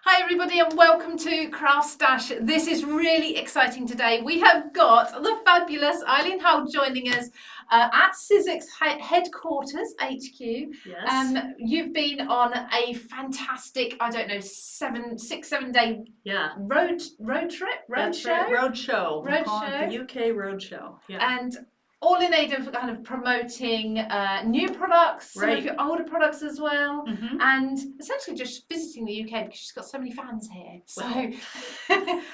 Hi everybody and welcome to CraftStash. This is really exciting today. We have got the fabulous Eileen Hull joining us at Sizzix headquarters, HQ. Yes. You've been on a fantastic, I don't know, 7 day road trip, road That's show? Right. Road show. Road call show. It the UK road show. Yeah. And all in aid of kind of promoting new products, some Right. of your older products as well, Mm-hmm. and essentially just visiting the UK because she's got so many fans here. So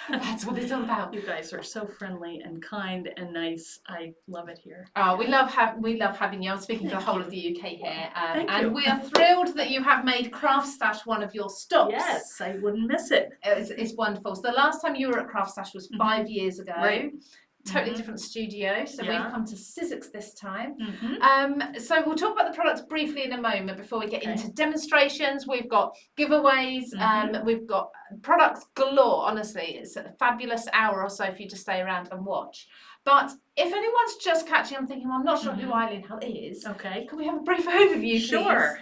that's what it's all about. You guys are so friendly and kind and nice. I love it here. Oh, we love having you. I'm speaking for the whole of the UK here, Thank you. and we are thrilled that you have made CraftStash one of your stops. Yes, I wouldn't miss it. It's wonderful. So the last time you were at CraftStash was 5 years ago. Right. Totally different studio, so we've come to Sizzix this time. So we'll talk about the products briefly in a moment before we get into demonstrations. We've got giveaways, we've got products galore. Honestly, it's a fabulous hour or so for you to stay around and watch. But if anyone's just catching on thinking, well, I'm not sure who Eileen Hull is, can we have a brief overview, please? Sure.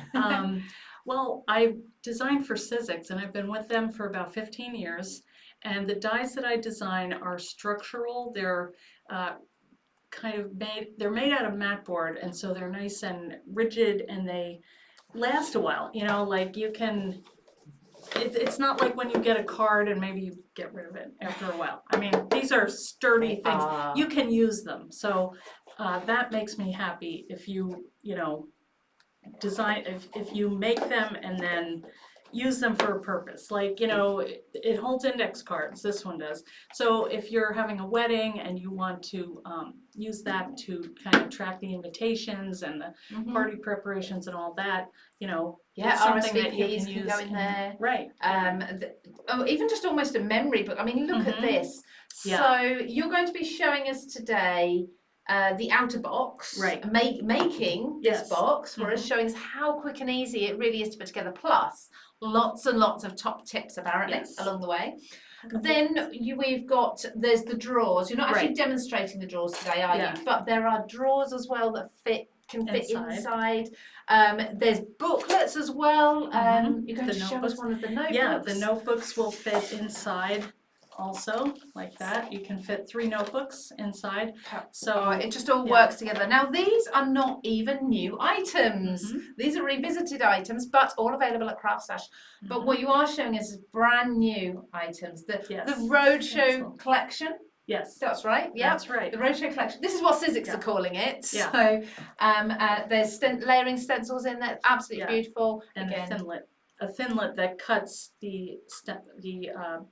Well, I designed for Sizzix and I've been with them for about 15 years. And the dies that I design are structural. They're they're made out of mat board, and so they're nice and rigid, and they last a while. You know, like you can. It's not like when you get a card and maybe you get rid of it after a while. I mean, these are sturdy things. You can use them, so that makes me happy. If you design, if you make them and then use them for a purpose, like it holds index cards. This one does. So if you're having a wedding and you want to use that to kind of track the invitations and the party preparations and all that, it's something that you can use. Go in there. Right. Even just almost a memory book. I mean, look at this. So you're going to be showing us today the outer box, making this box for us, showing us how quick and easy it really is to put together, plus lots and lots of top tips apparently along the way. Then there's the drawers. You're not actually demonstrating the drawers today, are you? But there are drawers as well that can fit inside. There's booklets as well. You're going to show us one of the notebooks. Yeah, the notebooks will fit inside also, like that. You can fit 3 notebooks inside. So it just all works together. Now these are not even new items. These are revisited items, but all available at CraftStash. But what you are showing us is brand new items. The Roadshow collection. Yes. That's right. Yeah, that's right. The Roadshow collection. This is what Sizzix are calling it. Yeah. So there's layering stencils in there. Absolutely beautiful. And a thinlet that cuts the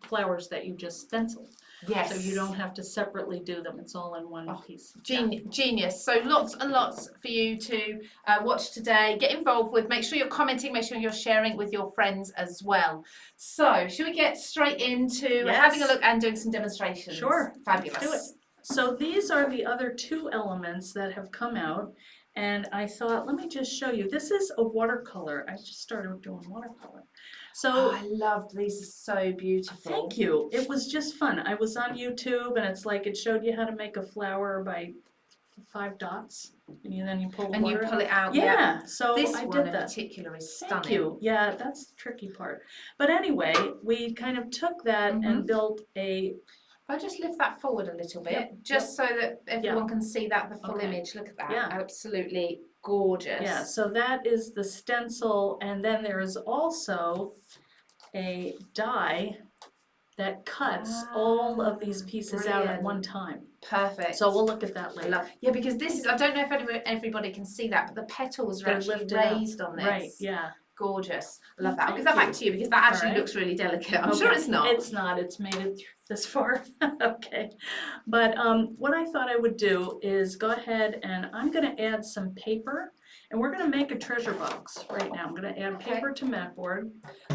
flowers that you just stenciled. Yes. So you don't have to separately do them. It's all in one piece. Genius. So lots and lots for you to watch today. Get involved with. Make sure you're commenting. Make sure you're sharing with your friends as well. So should we get straight into having a look and doing some demonstrations? Sure. Fabulous. Let's do it. So these are the other 2 elements that have come out. And I thought, let me just show you. This is a watercolor. I just started doing watercolor. So I loved these. Are so beautiful. Thank you. It was just fun. I was on YouTube, and it's like it showed you how to make a flower by 5 dots, and then you pull the water. You pull it out. Yeah. So this I one did that. In particular is stunning. Thank you. Yeah, that's the tricky part. But anyway, we kind of took that and built a. I'll just lift that forward a little bit, just so that everyone can see the full image. Look at that. Yeah. Absolutely gorgeous. Yeah, so that is the stencil, and then there is also a die that cuts all of these pieces out at one time. Perfect. So we'll look at that later. Yeah, because this is, I don't know if everybody can see that, but the petals are actually raised on this. Right, yeah. Gorgeous. I love that. I'll give that back to you because that actually looks really delicate. I'm sure it's not. It's not. It's made it this far. Okay. But what I thought I would do is go ahead and I'm going to add some paper, and we're going to make a treasure box right now. I'm going to add paper to mat board.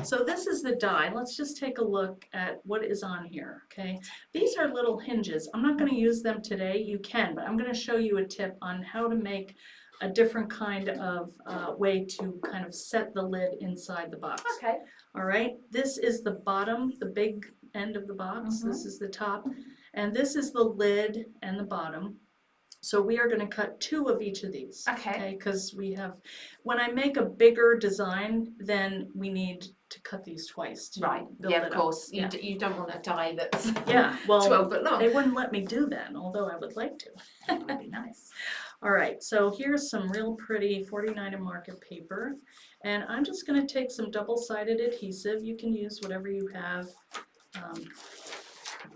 So this is the die. Let's just take a look at what is on here. Okay. These are little hinges. I'm not going to use them today. You can, but I'm going to show you a tip on how to make a different kind of way to kind of set the lid inside the box. Okay. All right. This is the bottom, the big end of the box. This is the top. And this is the lid and the bottom. So we are going to cut 2 of each of these. Okay. Because we have, when I make a bigger design, then we need to cut these twice to build yeah, it of up. course. You don't want a die that's well, 12 foot long. They wouldn't let me do that, although I would like to. That would be nice. All right, so here's some real pretty 49 market paper, and I'm just going to take some double-sided adhesive. You can use whatever you have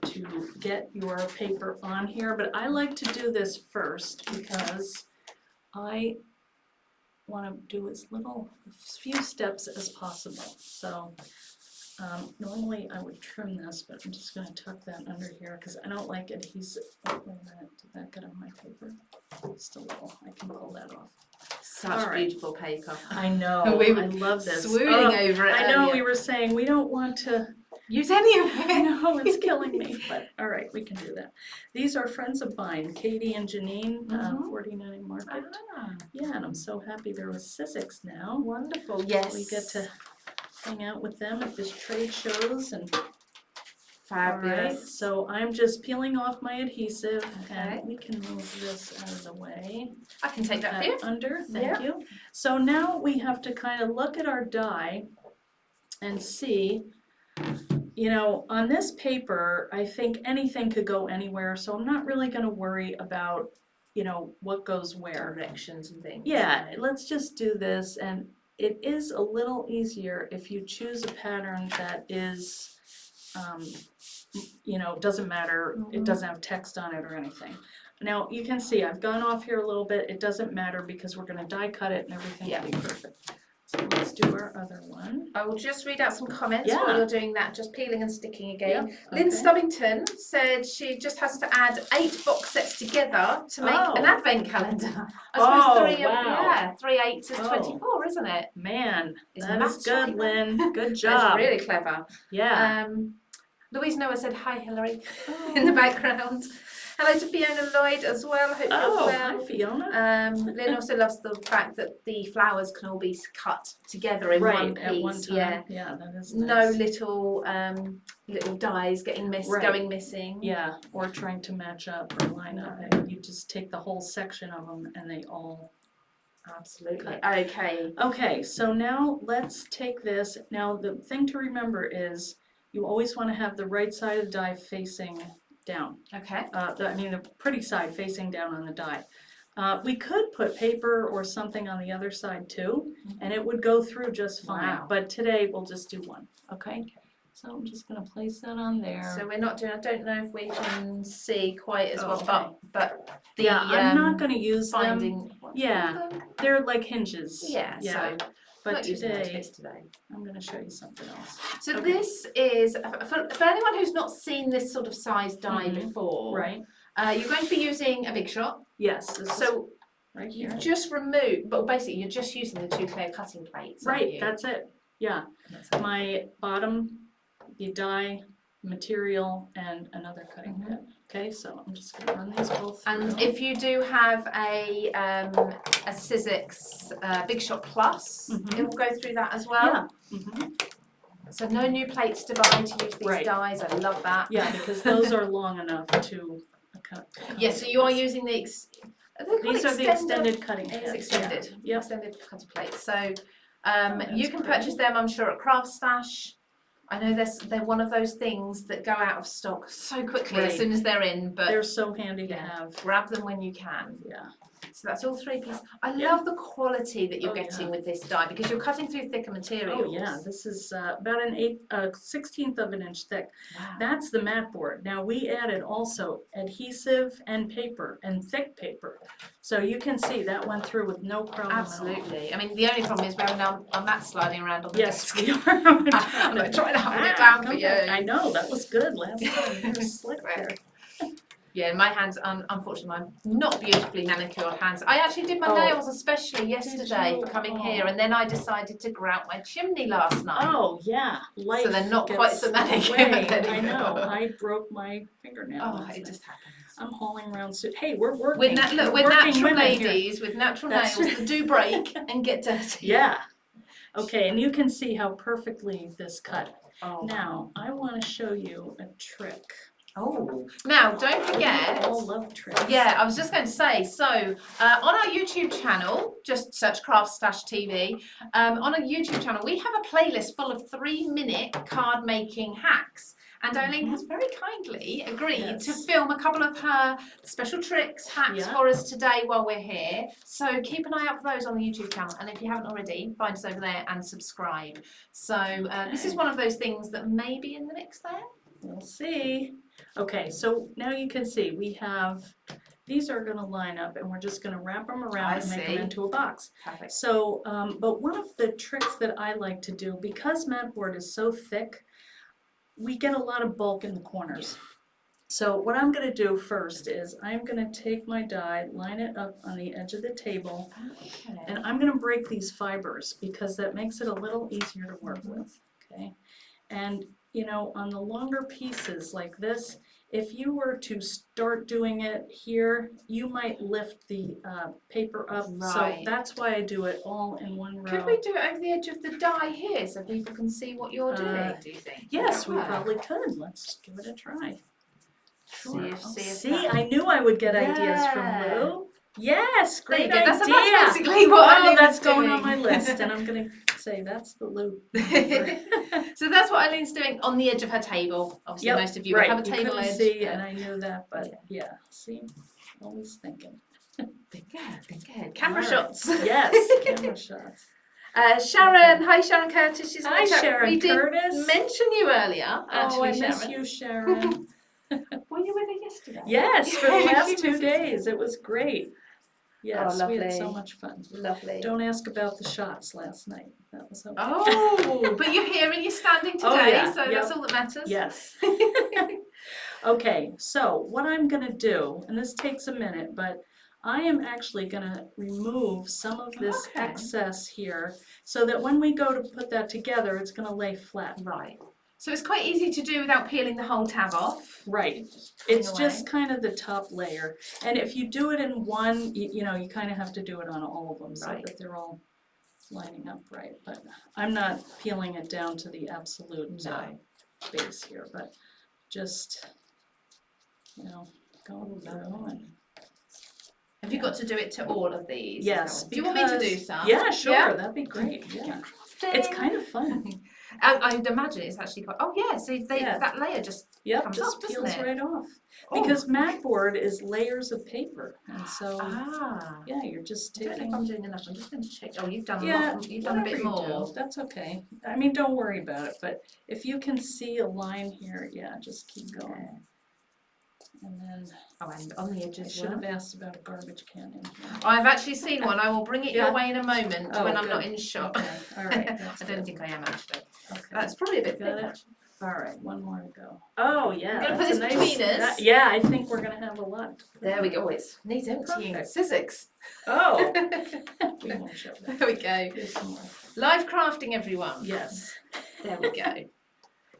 to get your paper on here, but I like to do this first because I want to do as few steps as possible. So normally I would trim this, but I'm just going to tuck that under here because I don't like adhesive. Oh, wait a minute, did that get on my paper? Just a little. I can pull that off. Such beautiful paper. I know. I love this. Swooning over it. I know we were saying we don't want to use any of it. No, it's killing me. But all right, we can do that. These are friends of mine, Katie and Janine, 49 Market. Yeah, and I'm so happy they're with Sizzix now. Wonderful. Yes. We get to hang out with them at this trade shows and fabulous. Right, so I'm just peeling off my adhesive, and we can move this out of the way. I can take that for you. Under, thank you. So now we have to kind of look at our die and see, you know, on this paper, I think anything could go anywhere, so I'm not really going to worry about, you know, what goes where. Directions and things. Yeah, let's just do this, and it is a little easier if you choose a pattern that is you know, doesn't matter, it doesn't have text on it or anything. Now you can see I've gone off here a little bit, it doesn't matter because we're going to die cut it and everything will be perfect. So let's do our other one. I will just read out some comments while you're doing that, just peeling and sticking again. Lynn Okay. Stubbington said she just has to add 8 box sets together to make an advent calendar. I suppose 3 8s is 24, isn't it? Man, It's that is good, Lynn. Good That's job. really clever. Yeah. Louise Noah said hi, Hilary, in the background. Hello to Fiona Lloyd as well. Hope you're well. Hi, Fiona. Lynn also loves the fact that the flowers can all be cut together in one piece. At one time. Yeah, that is nice. No little little dies getting going missing. Yeah, or trying to match up or line up. You just take the whole section of them and they all absolutely cut. Okay. Okay, so now let's take this. Now the thing to remember is you always want to have the right side of the die facing down. Okay. I mean the pretty side facing down on the die. We could put paper or something on the other side too, and it would go through just fine. Wow. But today we'll just do one. Okay. So I'm just going to place that on there. So we're not doing. I don't know if we can see quite as well, but the I'm not going to use finding. them. Yeah, they're like hinges. Yeah. So. But today, I'm going to show you something else. So this is, for anyone who's not seen this sort of size die before, right? You're going to be using a Big Shot. Yes. So right here. You've just removed, but basically you're just using the 2 clear cutting plates. Right, that's it. Yeah. My bottom, the die, material, and another cutting pad. Okay, so I'm just going to run these both through. And if you do have a Sizzix Big Shot Plus, it will go through that as well. Yeah. So no new plates to buy to use these dies. I love that. Yeah, because those are long enough to cut. Yeah, so you are using the these are the extended cutting pads. Extended cutter plates. So you can great. purchase them, I'm sure, at CraftStash. I know they're one of those things that go out of stock so quickly as soon as they're in, but they're so handy to have. Grab them when you can. Yeah. So that's all 3 pieces. I love the quality that you're getting with this die because you're cutting through thicker materials. Oh yeah, this is about an 16th of an inch thick. Wow. That's the mat board. Now we added also adhesive and paper and thick paper. So you can see that went through with no problem Absolutely. I mean, the only problem is we're now on that sliding around on the desk. desk. We are. I'm going to try to hold it down for you. I know, that was good last time. You were slick there. Yeah, my hands, unfortunately, my not beautifully manicured hands. I actually did my nails especially yesterday for coming here, and then I decided to grout my chimney last night. Oh, yeah. Life so they're not quite so manicured anymore. I know. I broke my fingernail. Oh, it just happens. I'm hauling around suit. Hey, we're working. We're natural ladies here. with natural nails that do break and get dirty. Yeah. Okay, and you can see how perfectly this cut. Oh. Now, I want to show you a trick. Oh, now don't forget. All love tricks. Yeah, I was just going to say. So on our YouTube channel, just search CraftStash TV. On our YouTube channel, we have a playlist full of 3-minute card making hacks. And Eileen has very kindly agreed to film a couple of her special tricks, hacks for us today while we're here. So keep an eye out for those on the YouTube channel. And if you haven't already, find us over there and subscribe. So this is one of those things that may be in the mix there. We'll see. Okay, so now you can see we have, these are going to line up and we're just going to wrap them around and make them into a box. Perfect. So, but one of the tricks that I like to do, because mat board is so thick, we get a lot of bulk in the corners. So what I'm going to do first is I'm going to take my die, line it up on the edge of the table, and I'm going to break these fibers because that makes it a little easier to work with. Okay, and you know, on the longer pieces like this, if you were to start doing it here, you might lift the paper up. So that's why I do it all in one row. Could we do it over the edge of the die here so people can see what you're doing, do you think? Yes, we probably could. Let's give it a try. Sure. See, I knew I would get ideas from Lou. Yes, great idea. That's basically what that's going on my list, and I'm going to say that's the Lou. So that's what Eileen's doing on the edge of her table. Obviously, most of you will have a table edge. See, and I knew that, but yeah, see, always thinking. Think ahead. Camera shots. Yes, camera shots. Sharon, hi Sharon Curtis. She's hi Sharon Curtis. We did mention you earlier. Actually, I miss you, Sharon. Were you with her yesterday? Yes, for the last 2 days. It was great. Yes, we had so much fun. Lovely. Don't ask about the shots last night. That was okay. Oh, but you're here and you're standing today, so that's all that matters. Yes. Okay, so what I'm going to do, and this takes a minute, but I am actually going to remove some of this excess here so that when we go to put that together, it's going to lay flat. Right. So it's quite easy to do without peeling the whole tab off. Right. It's just kind of the top layer. And if you do it in one, you know, you kind of have to do it on all of them so that they're all lining up right. But I'm not peeling it down to the absolute base here, but just, you know, going through and... Have you got to do it to all of these? Yes. Do you want me to do some? Yeah, sure. That'd be great. Yeah. It's kind of fun. I'd imagine it's actually quite. Oh yeah, so that layer just comes just off, peels right off. Because mat board is layers of paper, and so yeah, you're just taking. I don't know if I'm doing enough. I'm just going to check. Oh, you've done a lot. You've done a bit more. That's okay. I mean, don't worry about it. But if you can see a line here, just keep going. And then, and on the edges. I should have asked about a garbage can in here. I've actually seen one. I will bring it your way in a moment when I'm not in shot. Okay. All right. I don't think I am actually. Okay. That's probably a bit Got big. it. All right, one more to go. Oh yeah. We're going to put this between us. Yeah, I think we're going to have a lot. There we go. It needs emptying. Sizzix. Oh. We won't show that. There we go. Here's some more. Live crafting, everyone. Yes. There we go.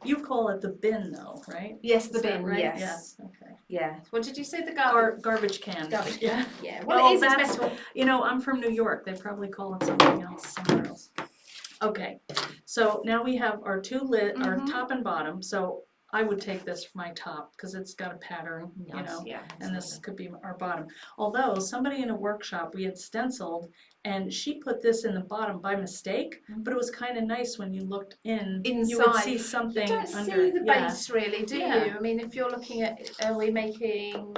You call it the bin, though, right? Yes, the Is that bin. right? Yes. Yeah. Okay. Yeah. What did you say? The Garbage can. Garbage can. Yeah. Well, it is better. You know, I'm from New York. They probably call it something else somewhere else. Okay. So now we have our two our top and bottom. So I would take this for my top because it's got a pattern, you know, and this could be our bottom. Although somebody in a workshop, we had stenciled and she put this in the bottom by mistake, but it was kind of nice when you looked inside. You would see something you don't under. See the base really, do you? I mean, if you're looking at, are we making,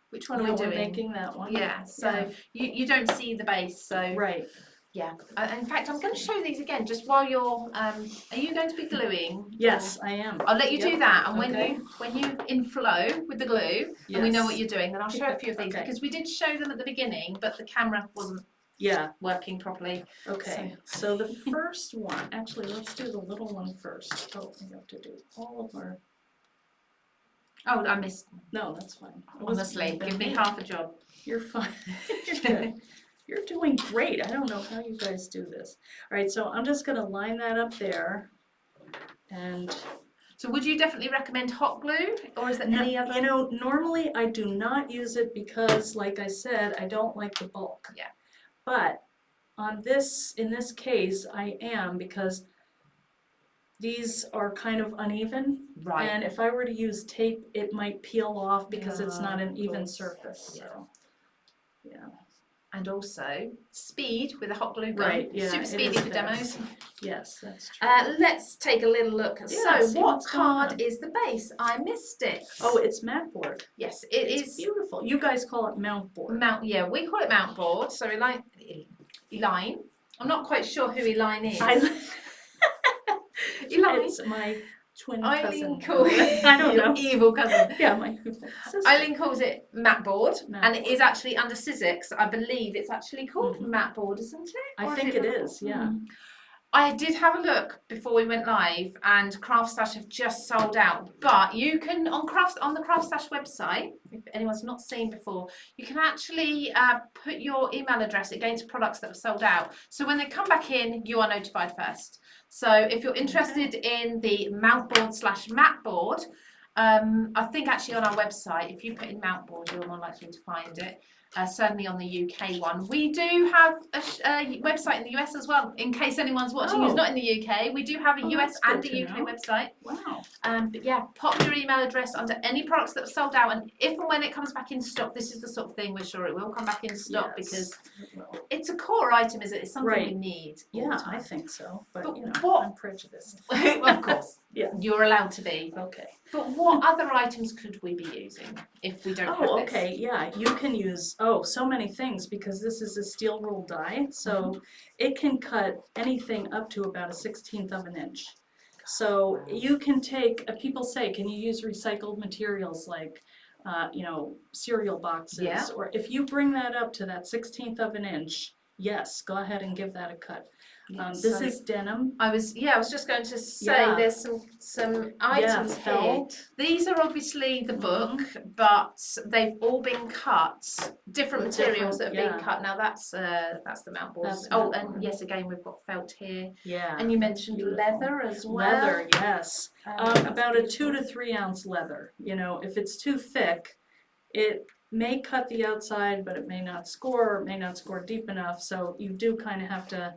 which one are we doing? We're making that one. Yeah, so you don't see the base, so. Right. Yeah, in fact, I'm going to show these again just while you're. Are you going to be gluing? Yes, I am. I'll let you do that, and when you in flow with the glue, and we know what you're doing, then I'll show a few of these because we did show them at the beginning, but the camera wasn't. Working properly. Okay. So the first one, actually, let's do the little one first. Oh, we have to do all of our. Oh, I missed. No, that's fine. Honestly, give me half a job. You're fine. You're good. You're doing great. I don't know how you guys do this. All right, so I'm just going to line that up there. And so would you definitely recommend hot glue or is there any other? You know, normally I do not use it because, like I said, I don't like the bulk. Yeah. But on this, in this case, I am because these are kind of uneven. Right. And if I were to use tape, it might peel off because it's not an even course. surface. Yeah. So, yeah. And also speed with a hot glue gun. Right, yeah, Super it speedy is for fast. demos. Yes, that's true. Let's take a little look. Yeah, so see what what's going card on. is the base? I missed it. Oh, it's mat board. Yes, It's beautiful. You guys call it mount board. Yeah, we call it mount board. So Eileen. I'm not quite sure who Eileen is. Eileen. Eileen. It's my twin Eileen cousin. calls I don't your know. evil cousin. Yeah, my sister. Eileen calls it mat board, and it board. is actually under Sizzix. I believe it's actually called mat board, isn't it? I think it is, yeah. I did have a look before we went live, and CraftStash have just sold out. But you can on the CraftStash website, if anyone's not seen before, you can actually put your email address against products that have sold out. So when they come back in, you are notified first. So if you're interested in the mount board / mat board, I think actually on our website, if you put in mount board, you're more likely to find it. Certainly on the UK one. We do have a website in the US as well, in case anyone's watching who's not in the UK. We do have a US and a UK website. Wow. But yeah, pop your email address under any products that have sold out, and if and when it comes back in stock, this is the sort of thing we're sure it will come back in stock because it's a core item, is it? It's something we need. Yeah, I think so. But you know, what? I'm prejudiced. Of course. Yeah. You're allowed to be. Okay. But what other items could we be using if we don't have this? Oh, okay, yeah, you can use, so many things because this is a steel rule die, so it can cut anything up to about a 1/16 of an inch. So you can take, people say, can you use recycled materials like, cereal boxes? Or if you bring that up to that 1/16 of an inch, yes, go ahead and give that a cut. This is denim. I was just going to say there's some items here. Felt. These are obviously the book, but they've all been cut. Different materials that have been cut. Now that's the mount board. And yes, again we've got felt here. Yeah. And you mentioned leather as well. Leather, yes. About a 2 to 3 ounce leather. You know, if it's too thick, it may cut the outside, but it may not score, or it may not score deep enough. So you do kind of have to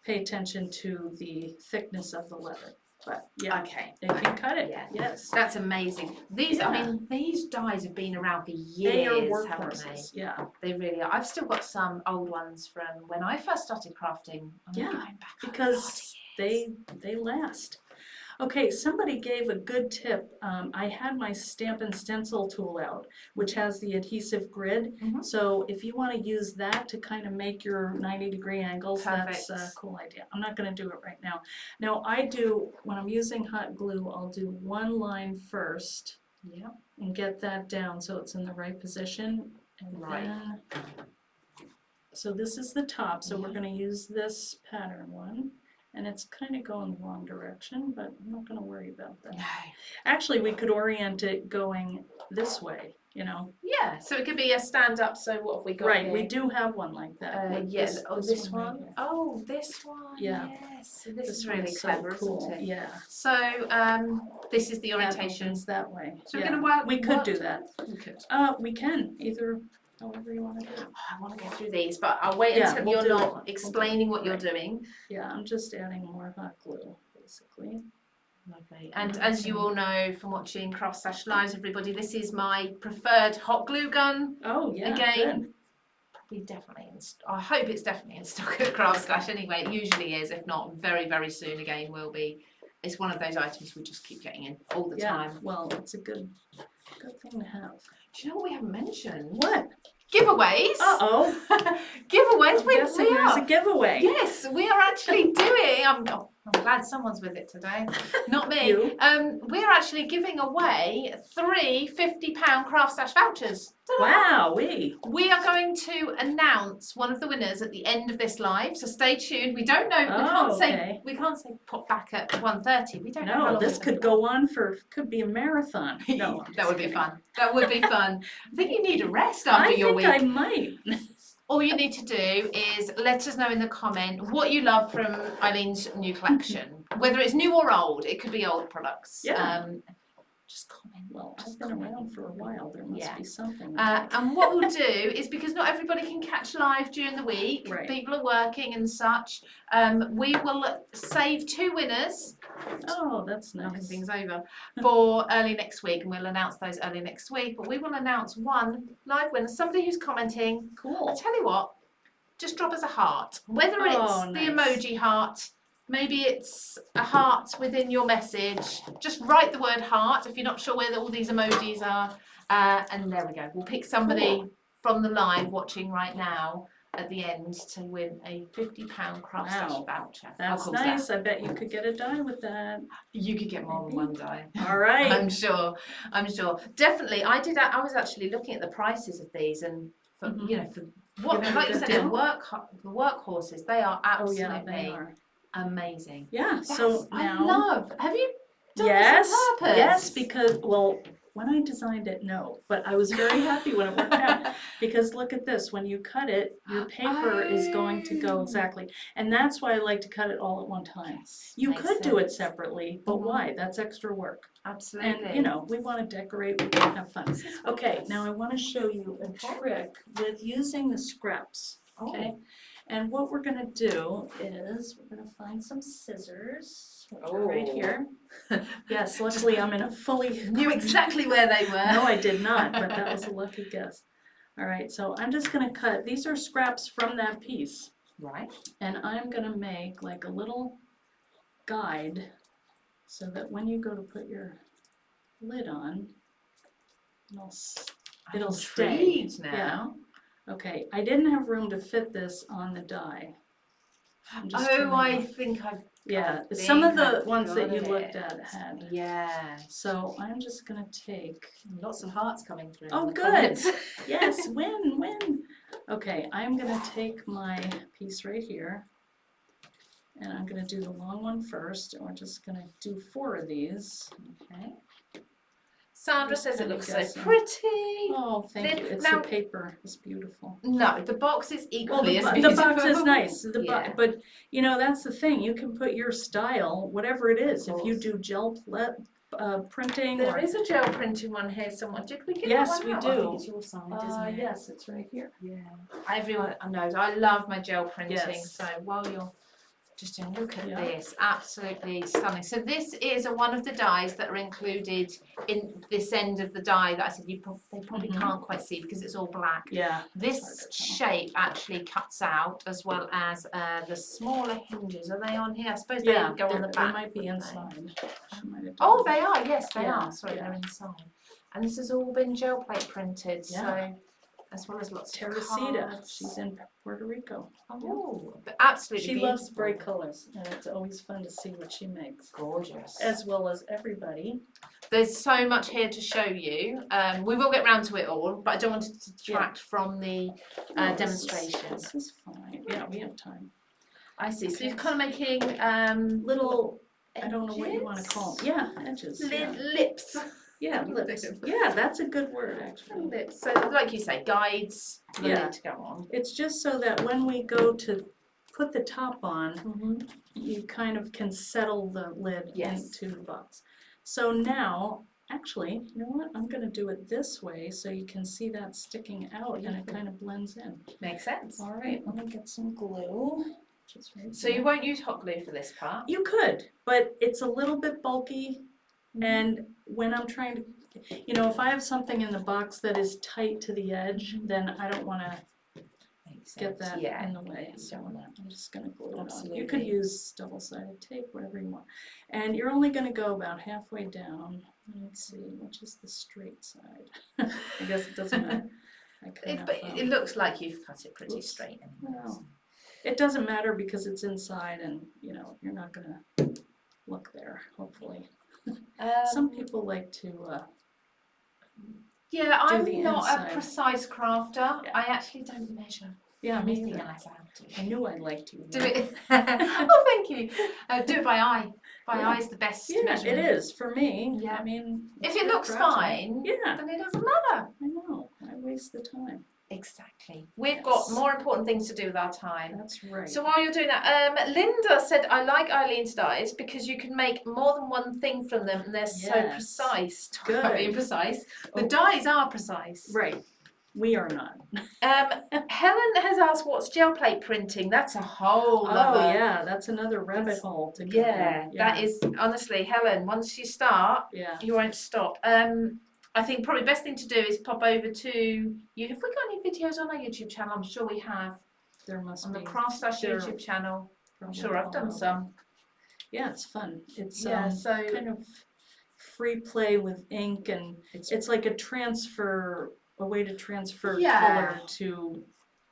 pay attention to the thickness of the leather. But yeah, it can cut it. Yeah. Yes. That's amazing. These, I mean, these dies have been around for years, they are haven't they? workhorses. Yeah. They really are. I've still got some old ones from when I first started crafting. Going back because they last. Okay, somebody gave a good tip. I had my stamp and stencil tool out, which has the adhesive grid. So if you want to use that to kind of make your 90-degree angles, that's a cool idea. I'm not going to do it right now. Now I do, when I'm using hot glue, I'll do one line first and get that down so it's in the right position. And then, so this is the top, so we're going to use this pattern one. And it's kind of going the wrong direction, but I'm not going to worry about that. No. Actually, we could orient it going this way, you know. Yeah, so it could be a stand-up, so what have we got here? We do have one like that. Yes, this one? Right, Oh, this one, yes. So this is really clever, isn't it? Yeah. So this is the orientation. That way. So we're going to work. We could do that. We could. We can, either however you want to do it. I want to go through these, but I'll wait until you're not explaining what you're doing. Yeah, I'm just adding more hot glue, basically. Lovely. And as you all know from watching CraftStash Lives, everybody, this is my preferred hot glue gun. Oh, yeah. Again, good. probably definitely I hope it's definitely in stock at CraftStash anyway. It usually is. If not, very, very soon again will be. It's one of those items we just keep getting in all the time. Well, it's a good thing to have. Do you know what we haven't mentioned? What? Giveaways. Uh-oh. Giveaways. There's a giveaway. Yes, we are actually doing. I'm glad someone's with it today. Not me. You. We're actually giving away 3 £50 CraftStash vouchers. Wow, we are going to announce one of the winners at the end of this live, so stay tuned. We don't know. We can't say pop back at 1:30. We don't know. How long this could go on could be a marathon. No, that would be fun. That would be fun. I think you need a rest after your week. I think I might. All you need to do is let us know in the comment what you love from Eileen's new collection. Whether it's new or old, it could be old products. Yeah. just comment. Well, Just I've been comment. around for a while. There must be something. And what we'll do is, because not everybody can catch live during the week, Right. people are working and such, we will save 2 winners. Oh, that's Knocking nice. things over for early next week, and we'll announce those early next week. But we will announce 1 live winner, somebody who's commenting. Cool. I tell you what, just drop us a heart, whether it's the emoji heart. Maybe it's a heart within your message. Just write the word heart if you're not sure where all these emojis are. And there we go. We'll pick somebody from the live watching right now at the end to win a £50 CraftStash voucher. That's nice. I bet you could get a die with that. You could get more than 1 die. All right. I'm sure. Definitely. I was actually looking at the prices of these, and for, for what, like you said, the workhorses, they are absolutely amazing. Yeah. So now, have you done this on purpose? Yes, because when I designed it, no, but I was very happy when it worked out, because look at this, when you cut it, your paper is going to go exactly, and that's why I like to cut it all at one time. You could do it separately, but why? That's extra work. Absolutely. And we want to decorate, we want to have fun. Okay, now I want to show you a trick with using the scraps, okay? And what we're going to do is we're going to find some scissors, which are right here. Yes, luckily I'm in a fully... Knew exactly where they were. No, I did not, but that was a lucky guess. All right, so I'm just going to cut. These are scraps from that piece. Right. And I'm going to make like a little guide so that when you go to put your lid on, it'll stay. Now. Yeah. Okay, I didn't have room to fit this on the die. I think I've... some of the ones that you looked at had. Yeah. So I'm just going to take... Lots of hearts coming through. Oh, good. Yes, win. Okay, I'm going to take my piece right here, and I'm going to do the long one first, and we're just going to do 4 of these. Okay. Sandra says it looks so pretty. Oh, thank you. It's the paper. It's beautiful. No, the box is equally as beautiful. The box is nice. But, that's the thing. You can put your style, whatever it is. If you do gel printing. There is a gel printing one here somewhere. Did we get that one out? Do. I think it's your side, isn't it? Yes, it's right here. Yeah. Everyone knows I love my gel printing. Yes. So while you're just doing, look at this, absolutely stunning. So this is one of the dies that are included in this end of the die that I said they probably can't quite see because it's all black. Yeah. This shape actually cuts out, as well as the smaller hinges. Are they on here? I suppose they go on the back. They might be inside. Oh, they are. Yes, they are. Sorry, they're inside. And this has all been gel plate printed. So, as well as lots of Teresita. She's in Puerto Rico. Oh, but absolutely She beautiful. loves bright colors, and it's always fun to see what she makes. Gorgeous. As well as everybody. There's so much here to show you. We will get round to it all, but I don't want to detract from the demonstration. This is fine. Yeah, we have time. I see. So you're kind of making little edges? I don't know what you want to call them. Yeah, edges. Lips. Yeah, lips. Yeah, that's a good word, actually. Lips. So, like you say, guides the lid to go on. It's just so that when we go to put the top on, you kind of can settle the lid into the box. So now, actually, you know what? I'm going to do it this way so you can see that sticking out and it kind of blends in. Makes sense. All right, let me get some glue. So you won't use hot glue for this part? You could, but it's a little bit bulky. And when I'm trying to, if I have something in the box that is tight to the edge, then I don't want to get that in the way. So I'm just going to glue it on. You could use double-sided tape, whatever you want. And you're only going to go about halfway down. Let's see, which is the straight side. I guess it doesn't matter. It looks like you've cut it pretty straight anyway. Well, it doesn't matter because it's inside and, you're not going to look there, hopefully. Some people like to I'm not a precise crafter. Yeah. I actually don't measure. Yeah, me anything either. unless I have to. I knew I'd like to. Do it. Oh, thank you. Do it by eye. Eye is the best measurement. It is for me. Yeah. I mean, if it looks fine, then it doesn't matter. I know. I waste the time. Exactly. We've got more important things to do with our time. That's right. So while you're doing that, Linda said, I like Eileen's dies because you can make more than one thing from them and they're so precise. Talk about being precise. The dies are precise. Right. We are not. Helen has asked, what's gel plate printing? That's a whole other... yeah, that's another rabbit hole to go down. That is, honestly, Helen, once you start, you won't stop. I think probably best thing to do is pop over to you. Have we got any videos on our YouTube channel? I'm sure we have. There must on be. On the CraftStash YouTube channel. I'm sure I've done some. Yeah, it's fun. It's so kind of free play with ink, and it's like a way to transfer color to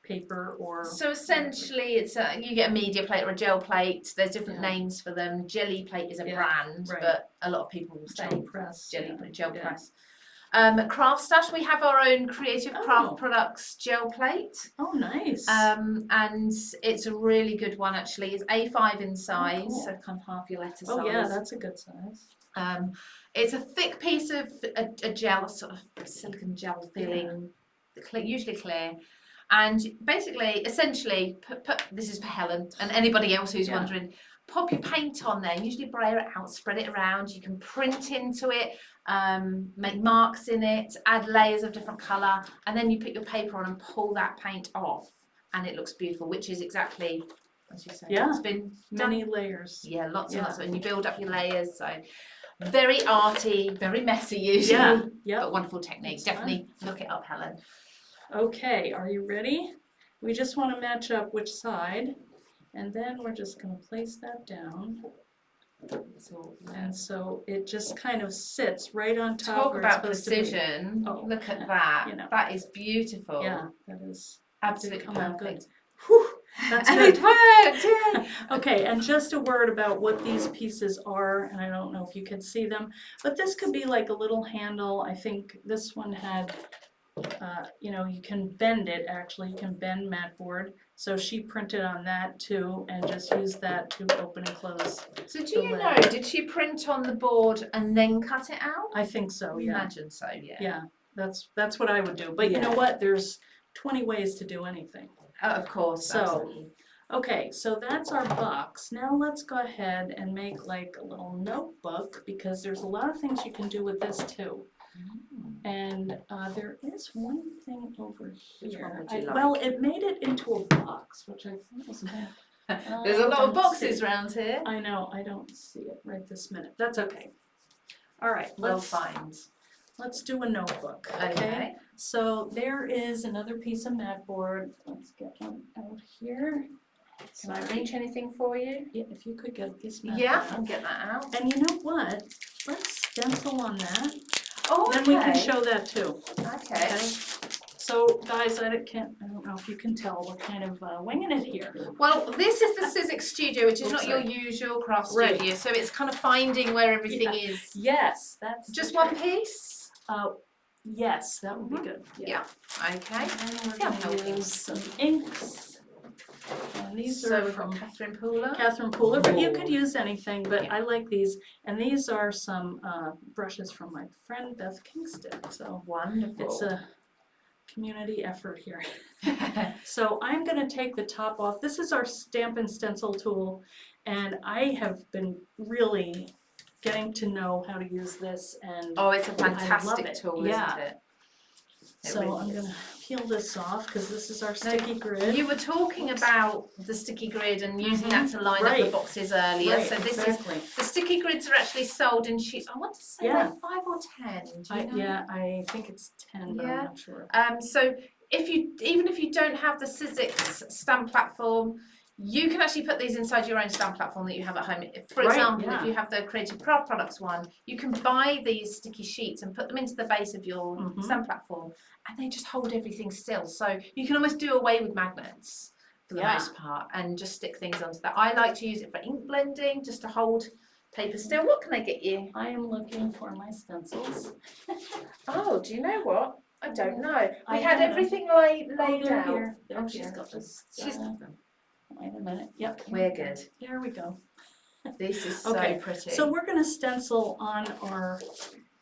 paper or. So essentially, it's you get a media plate or a gel plate. There's different names for them. Jelly plate is a brand, but a lot of people will say gel press. CraftStash, we have our own Creative Craft Products gel plate. Oh, nice. And it's a really good one actually. It's A5 in size, so kind of half your letter size. Oh yeah, that's a good size. It's a thick piece of a gel, sort of silicone gel feeling, usually clear. And basically, essentially, put this is for Helen and anybody else who's wondering, pop your paint on there, usually brayer it out, spread it around, you can print into it, make marks in it, add layers of different colour, and then you put your paper on and pull that paint off, and it looks beautiful, which is exactly, as you say, it's been many layers. Yeah, lots and lots, and you build up your layers, so very arty, very messy usually, but wonderful technique. That's definitely fun. Look it up, Helen. Okay, are you ready? We just want to match up which side. And then we're just going to place that down. So it just kind of sits right on top. Talk about precision. Look at that. That is beautiful. Yeah, that is absolutely perfect. Whew, that's good. It worked. Okay, and just a word about what these pieces are, and I don't know if you can see them, but this could be like a little handle. I think this one had, you can bend it actually. You can bend mat board. So she printed on that too, and just used that to open and close. So do you know, did she print on the board and then cut it out? I think so, yeah. Imagine so, yeah. Yeah, that's what I would do. But you know what? There's 20 ways to do anything. Of course, so, absolutely. Okay, so that's our box. Now let's go ahead and make like a little notebook, because there's a lot of things you can do with this too. And there is one thing over here. Well, it made it into a box, which I thought was bad. There's a lot of boxes around here. I know, I don't see it right this minute. That's okay. All right, let's do a notebook. Okay. So there is another piece of mat board. Let's get one out here. Can I reach anything for you? Yeah, if you could get this mat board. I'll get that out. And you know what? Let's stencil on that. Oh, then we can show that too. Okay. So guys, I don't know if you can tell, we're kind of winging it here. Well, this is the Sizzix studio, which is not your usual craft studio, so it's kind of finding where everything is. Yes, that's just one piece. Yes, that would be good. Yeah. Okay. And we're going to use some inks. And these are from Catherine Pooler. Catherine Pooler, but you could use anything, but I like these. And these are some brushes from my friend Beth Kingston. So wonderful. It's a community effort here. So I'm going to take the top off. This is our stamp and stencil tool, and I have been really getting to know how to use this. And it's a fantastic tool, isn't it? So really I'm going to peel this off because this is our sticky grid. You were talking about the sticky grid and using that to line up the boxes earlier. So this is the sticky grids are actually sold in sheets. I want to say like 5 or 10. Do you know? Yeah, I think it's 10, but I'm not sure. So even if you don't have the Sizzix stamp platform, you can actually put these inside your own stamp platform that you have at home. For example, if you have the Creative Craft Products one, you can buy these sticky sheets and put them into the base of your stamp platform, and they just hold everything still. So you can almost do away with magnets for the most part and just stick things onto that. I like to use it for ink blending, just to hold paper still. What can I get you? I am looking for my stencils. Oh, do you know what? I don't know. We had everything laid out. Here. Oh, she's got this. She's got them. Wait a minute. Yep. We're good. There we go. This is so pretty. So we're going to stencil on our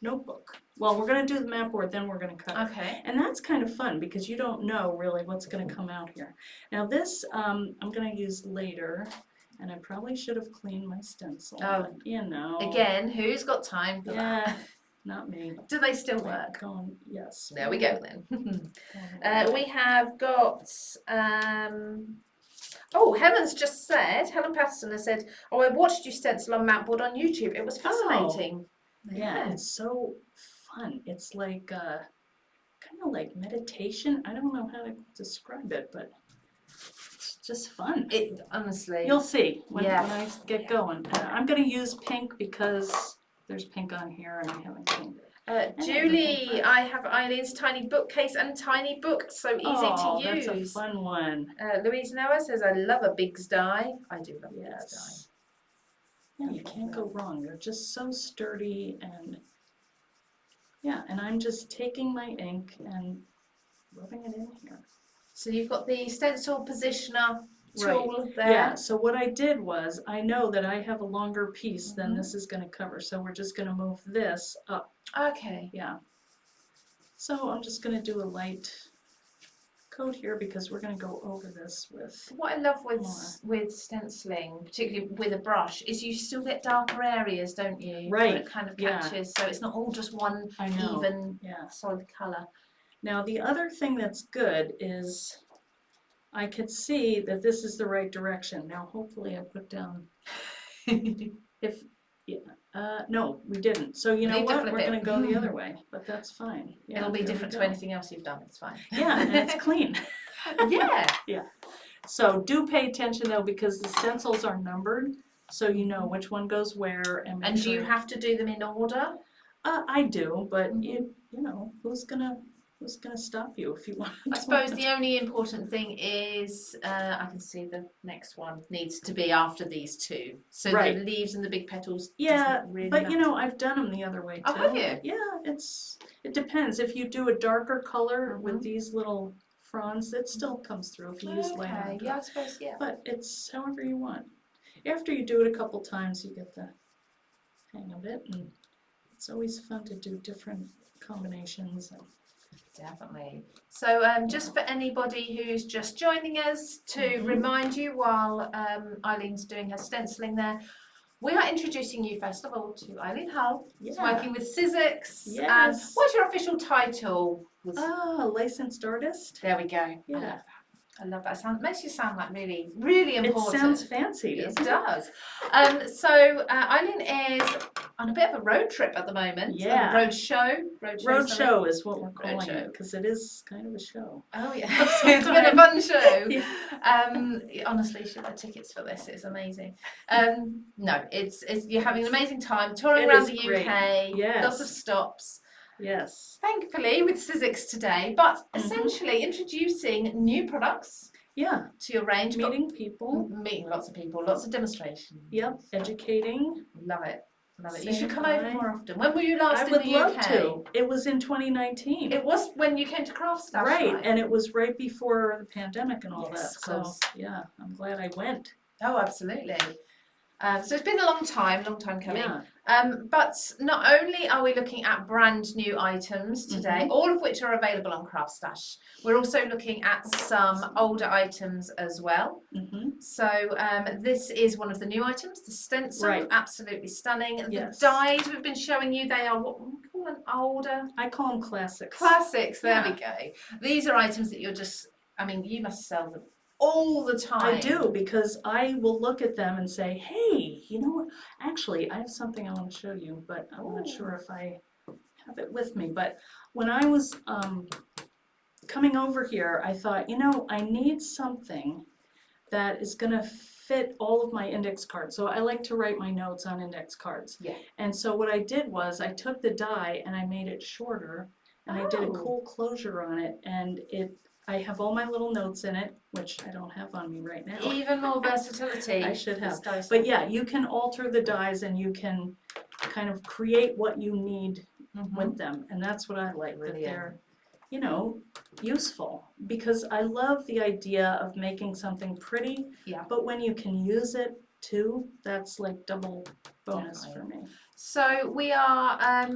notebook. Well, we're gonna do the mat board, then we're gonna cut it. Okay. And that's kind of fun because you don't know really what's gonna come out here. Now this, I'm gonna use later, and I probably should have cleaned my stencil, but you know. Again, who's got time for that? Not me. Do they still work? Yes. There we go then. We have got, Helen's just said, Helen Patterson has said, oh, I watched you stencil on mat board on YouTube. It was fascinating. Yeah, it's so fun. It's like, kind of like meditation. I don't know how to describe it, but it's just fun. It honestly. You'll see when I get going. I'm going to use pink because there's pink on here and I haven't cleaned it. Julie, I have Eileen's tiny bookcase and tiny book, so easy to use. That's a fun one. Louise Noah says, I love a Biggs die. I do love a Biggs die. Yeah, you can't go wrong. They're just so sturdy and and I'm just taking my ink and rubbing it in here. So you've got the stencil positioner tool there. Yeah, so what I did was, I know that I have a longer piece than this is going to cover, so we're just going to move this up. Okay. Yeah. So I'm just going to do a light coat here because we're going to go over this with. What I love with stenciling, particularly with a brush, is you still get darker areas, don't you? Right. When it kind of catches, so it's not all just one even solid colour. Now the other thing that's good is I could see that this is the right direction. Now hopefully I put down, no, we didn't. So you know what, we're going to go the other way, but that's fine. Yeah, it'll be different to anything else you've done, it's fine. Yeah, and it's clean. Yeah. So do pay attention though, because the stencils are numbered, so you know which one goes where. And do you have to do them in order? I do, but you know, who's gonna stop you if you want? I suppose the only important thing is, I can see the next one needs to be after these two. So the leaves and the big petals. Yeah, really but you know, I've done them the other way too. Oh, have you? Yeah, it depends. If you do a darker color with these little fronds, it still comes through if you use light on top. Yeah, I suppose, But it's however you want. After you do it a couple times, you get the hang of it, and it's always fun to do different combinations. Definitely. So just for anybody who's just joining us, to remind you while Eileen's doing her stenciling there, we are introducing you first of all to Eileen Hull, who's working with Sizzix. Yes. What's your official title? Licensed artist. There we go. Yeah. I love that. It makes you sound like really, really important. It sounds fancy, doesn't it? It does. So Eileen is on a bit of a road trip at the moment. Yeah. Road show. Road show is what we're calling it, because it is kind of a show. Oh yeah. It's been a fun show. Honestly, you should buy tickets for this. It's amazing. No, it's you're having an amazing time touring around the UK. Yes. Lots of stops. Yes. Thankfully with Sizzix today, but essentially introducing new products to your range. Meeting people. Meeting lots of people, lots of demonstrations. Yep. Educating. Love it. Love it. Same You should come over time. more often. When were you last in the UK? I would love to. It was in 2019. It was when you came to CraftStash. Right, and it was right before the pandemic and all that. So course. yeah, I'm glad I went. Oh, absolutely. So it's been a long time coming. Yeah. But not only are we looking at brand new items today, all of which are available on CraftStash, we're also looking at some older items as well. So this is one of the new items, the stencil, absolutely stunning. The dies we've been showing you, they are what we call an older. I call them classics. Classics, there we go. These are items that you're just, I mean, you must sell them all the time. I do, because I will look at them and say, hey, you know what, actually I have something I want to show you, but I'm not sure if I have it with me. But when I was coming over here, I thought, you know, I need something that is going to fit all of my index cards. So I like to write my notes on index cards. Yeah. And so what I did was I took the die and I made it shorter, and I did a cool closure on it, and I have all my little notes in it, which I don't have on me right now. Even more versatility. I should have. But yeah, you can alter the dies and you can kind of create what you need with them. And that's what I like, that they're, you know, useful. Because I love the idea of making something pretty, but when you can use it too, that's like double bonus for me. So we are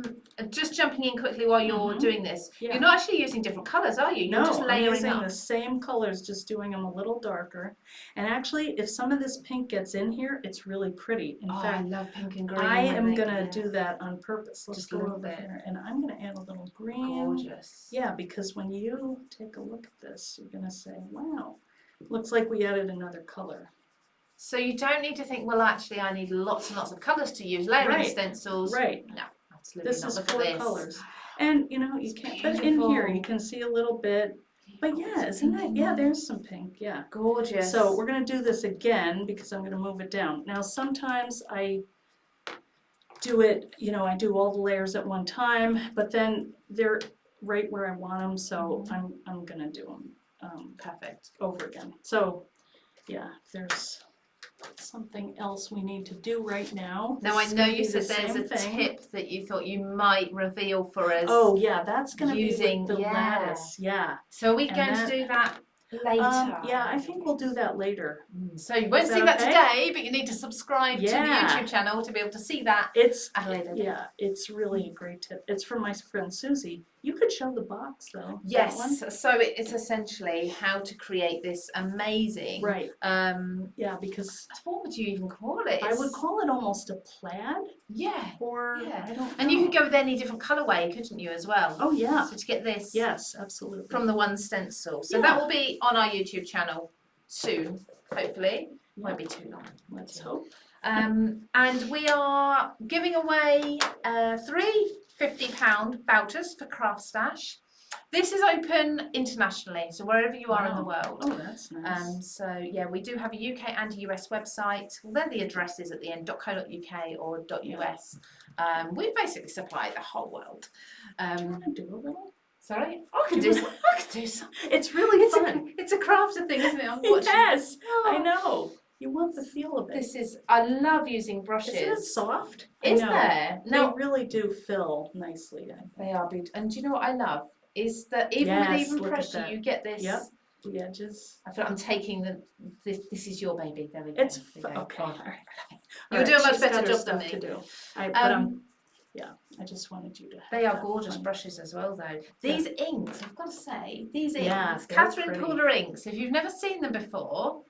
just jumping in quickly while you're doing this. Yeah. You're not actually using different colours, are you? You're just layering I'm using up. the same colors, just doing them a little darker. And actually, if some of this pink gets in here, it's really pretty. In fact, I love pink and green. I am gonna do that on purpose. Let's Just go a little over bit. here, and I'm gonna add a little green. Gorgeous. Yeah, because when you take a look at this, you're gonna say, "Wow, looks like we added another color." So you don't need to think, well, actually, I need lots and lots of colours to use. Layering stencils. Right. No, absolutely This not. is Look at 4 this. colors, and you know you can't. But in here you can see a little bit. But yeah, isn't that? Yeah, there's some pink. Yeah. Gorgeous. So we're gonna do this again because I'm gonna move it down. Now sometimes I do it, you know, I do all the layers at one time, but then they're right where I want them, so I'm gonna do them perfect over again. So yeah, if there's something else we need to do right now. Now I know you said there's a tip that you thought you might reveal for us. Oh yeah, that's gonna be using with the lattice. Yeah. So are we going to do that later? Yeah, I think we'll do that later. So you won't see that today, but you need to subscribe to the YouTube channel to be able to see that. It's it's really a great tip. It's from my friend Susie. You could show the box though. Yes. So it's essentially how to create this amazing. Right. Yeah, because what would you even call it? I would call it almost a plaid. Yeah. Or I don't know. And you could go with any different colourway, couldn't you, as well? Oh yeah. So to get this. Yes, absolutely. From the one stencil. So that will be on our YouTube channel soon, hopefully. Won't be too long. Let's hope. And we are giving away 3 £50 vouchers for CraftStash. This is open internationally, so wherever you are in the world. Oh, that's nice. So yeah, we do have a UK and a US website. Well, they're the addresses at the end, .co.uk or .us. We basically supply the whole world. Do a little. Sorry, I could do some. It's really fun. It's a crafter thing, isn't it? I'm watching. Yes, I know. You want the feel of it. I love using brushes. Isn't it soft? Is there? They really do fill nicely. They are beautiful. And do you know what I love? Is that even with even pressure, you get this. Yep. The edges. I feel like I'm taking this is your baby. There we go. It's okay. All right. You'll do a much better job than me. To do. I just wanted you to have They are gorgeous brushes as well, though. These inks, I've got to say, these inks, yeah, Catherine Pooler inks, if you've never seen them before,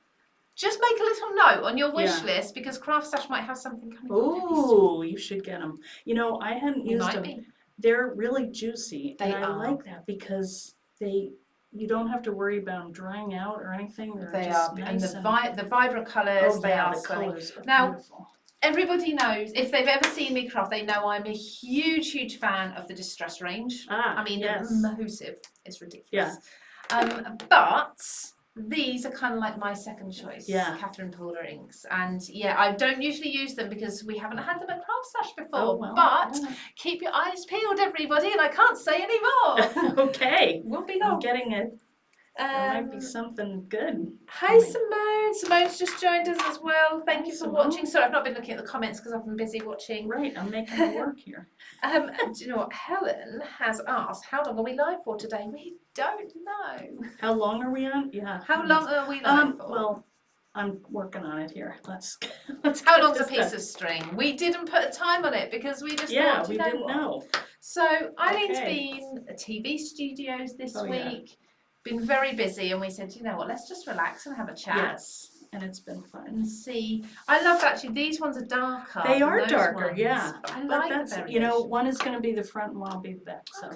just make a little note on your wish list because CraftStash might have something coming. Oh, you should get them. You know, I hadn't used them. They're really juicy, and I like that because you don't have to worry about them drying out or anything. They are, nice and the vibrant colours. They are the colours are now. Beautiful. Everybody knows, if they've ever seen me craft, they know I'm a huge fan of the Distress range. I mean, they're massive. It's ridiculous. Yeah. But these are kind of like my second choice. Yeah. Catherine Pooler inks. And yeah, I don't usually use them because we haven't had them at CraftStash before. Oh, well, but keep your eyes peeled, everybody, and I can't say any more. Okay. We'll be long. I'm getting it. There might be something good. Hi Simone. Simone's just joined us as well. Thank you for watching. Sorry, I've not been looking at the comments because I've been busy watching. Right, I'm making it work here. And do you know what? Helen has asked, how long are we live for today? We don't know. How long are we on? Yeah. How long are we live for? Well, I'm working on it here. Let's How long's a piece of string? We didn't put a time on it because we just thought, we didn't know. So Eileen's been at TV studios this week. Been very busy, and we said, you know what, let's just relax and have a chat. Yes, and it's been fun. And see, I love actually these ones are darker. They are darker, ones. yeah. But I but like that's, the variation. you know, one is going to be the front and one will be the back, so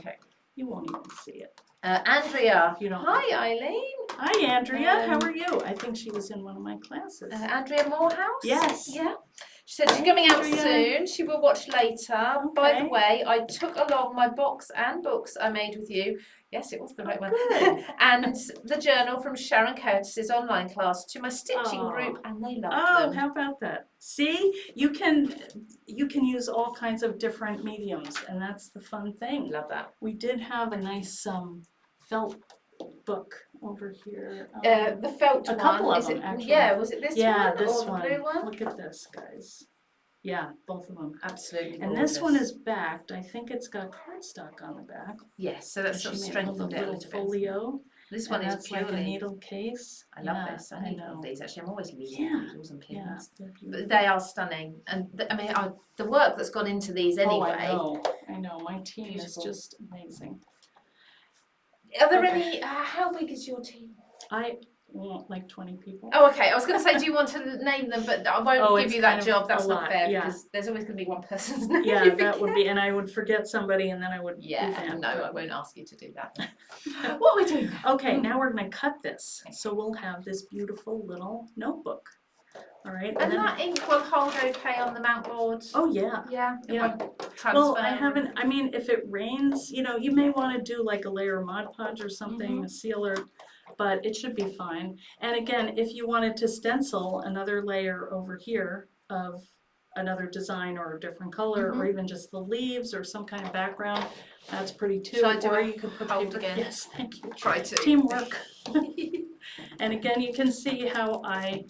you won't even see it. Andrea. You don't. Hi, Eileen. Hi, Andrea. How are you? I think she was in one of my classes. Andrea Morehouse. Yes. Yeah. She said she's coming out soon. She will watch later. Okay. By the way, I took along my box and books I made with you. Yes, it was the right one. Good. And the journal from Sharon Curtis's online class to my stitching group, and they loved them. Oh, how about that? See, you can use all kinds of different mediums, and that's the fun thing. Love that. We did have a nice felt book over here. The felt one. A couple of them, actually. Yeah, was it this one? Yeah, this or one. The blue one? Look at this, guys. Yeah, both of them. Absolutely. And this one is backed. I think it's got cardstock on the back. Yes, so that's sort of strengthened it a little bit. Folio. This one is that's like a purely. needle case. I love this. I need know. these actually. I'm always losing needles and pins. Yeah, But they are stunning, and I mean, the work that's gone into these anyway. I know. My team is just amazing. Are there any? How big is your team? I want like 20 people. Oh, okay. I was going to say, do you want to name them? But I won't give you that job. That's not fair because there's always going to be one person's name. Yeah, that would be, and I would forget somebody, and then I would. No, I won't ask you to do that. What are we doing now? Okay, now we're going to cut this, so we'll have this beautiful little notebook. All right, and that ink will hold okay on the mount board. Oh yeah. Yeah. Well, I haven't. I mean, if it rains, you know, you may want to do like a layer of Mod Podge or something, a sealer. But it should be fine. And again, if you wanted to stencil another layer over here of another design or a different color, or even just the leaves or some kind of background, that's pretty too. Shall I do or it? You could put Hold paper. again. Yes, thank you. Try to. Teamwork. And again, you can see how I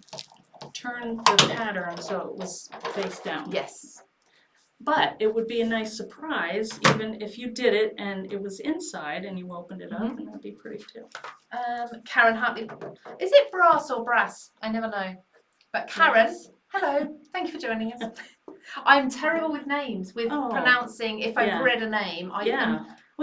turned the pattern so it was face down. Yes. But it would be a nice surprise even if you did it and it was inside and you opened it up, and that'd be pretty too. Karen Hartley, is it brass or brass? I never know. But Karen, hello, thank you for joining us. I'm terrible with names, with pronouncing. If I've read a name, Well,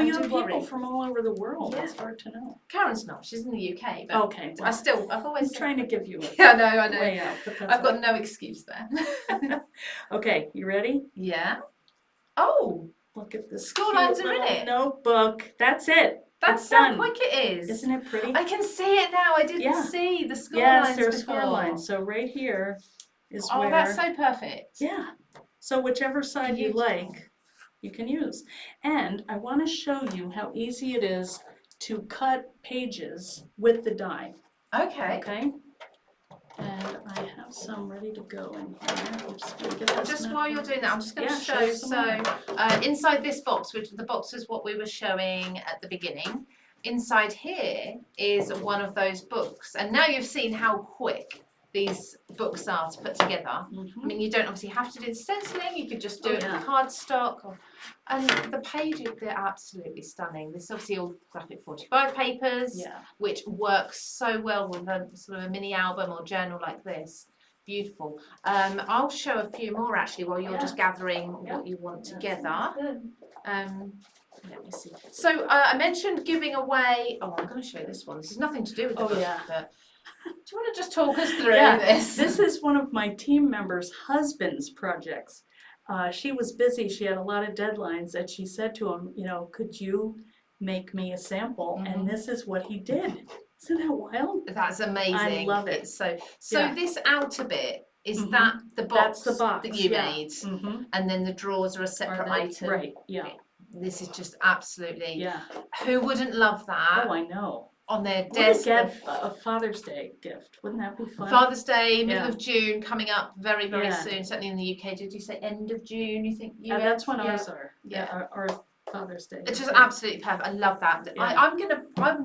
you have people from all over the world. It's hard to know. Karen's not. She's in the UK. But okay. Well, I've always trying to give you a I know. way out, I've got no excuse there. Okay, you ready? Yeah. Oh, look at this. School lines are in it. Notebook. That's it. That's so quick it is. Isn't it pretty? I can see it now. I didn't see the score lines. Yes, there are score lines. So right here is where. Oh, that's so perfect. Yeah. So whichever side you like, you can use. And I want to show you how easy it is to cut pages with the die. Okay. Okay. And I have some ready to go in here. I'm just going to get this. Just while you're doing that, I'm just going to show. So inside this box, which the box is what we were showing at the beginning. Inside here is one of those books, and now you've seen how quick these books are to put together. I mean, you don't obviously have to do the stenciling, you could just do it in cardstock. And the pages, they're absolutely stunning. This is obviously all graphic 45 papers, which works so well with a sort of a mini album or journal like this. Beautiful. I'll show a few more actually while you're just gathering what you want together. Let me see. So I mentioned giving away, I'm going to show you this one. This has nothing to do with the book, but do you want to just talk us through this? This is one of my team members' husband's projects. She was busy. She had a lot of deadlines, and she said to him, you know, could you make me a sample? And this is what he did. Isn't that wild? That's amazing. I love it. It's so this outer bit, is that the box, that you made? And then the drawers are a separate item. Right, yeah. This is just absolutely, who wouldn't love that? Oh, I know. On their desk. Get a Father's Day gift. Wouldn't that be fun? Father's Day, middle of June, coming up very, very soon. Certainly in the UK. Did you say end of June? You think? That's when ours are. Our Father's Day. It's just absolutely perfect. I love that. I'm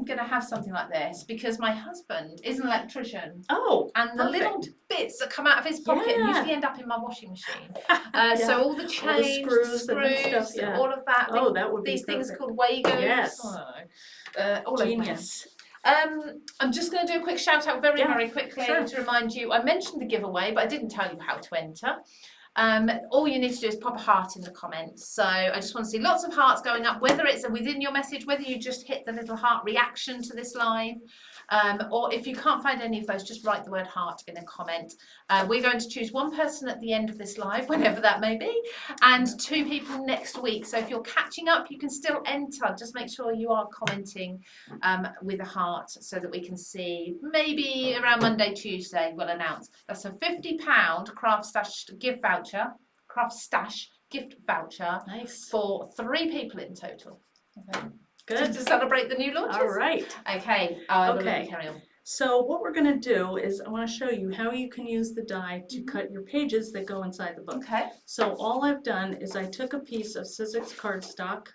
gonna have something like this because my husband is an electrician. Oh, and the little bits that come out of his pocket usually end up in my washing machine. So all the chains, screws, stuff, all of that. Oh, that would be these things called Wagos. Yes. All Genius. I'm just going to do a quick shout out very quickly to remind you. I mentioned the giveaway, but I didn't tell you how to enter. All you need to do is pop a heart in the comments. So I just want to see lots of hearts going up, whether it's within your message, whether you just hit the little heart reaction to this live, or if you can't find any of those, just write the word heart in a comment. We're going to choose one person at the end of this live, whenever that may be, and 2 people next week. So if you're catching up, you can still enter. Just make sure you are commenting with a heart so that we can see. Maybe around Monday, Tuesday, we'll announce. That's a £50 CraftStash gift voucher. CraftStash gift voucher for 3 people in total. Okay. Good. To celebrate the new launches. All right. Okay. Carry on. So what we're going to do is I want to show you how you can use the die to cut your pages that go inside the book. Okay. So all I've done is I took a piece of Sizzix cardstock,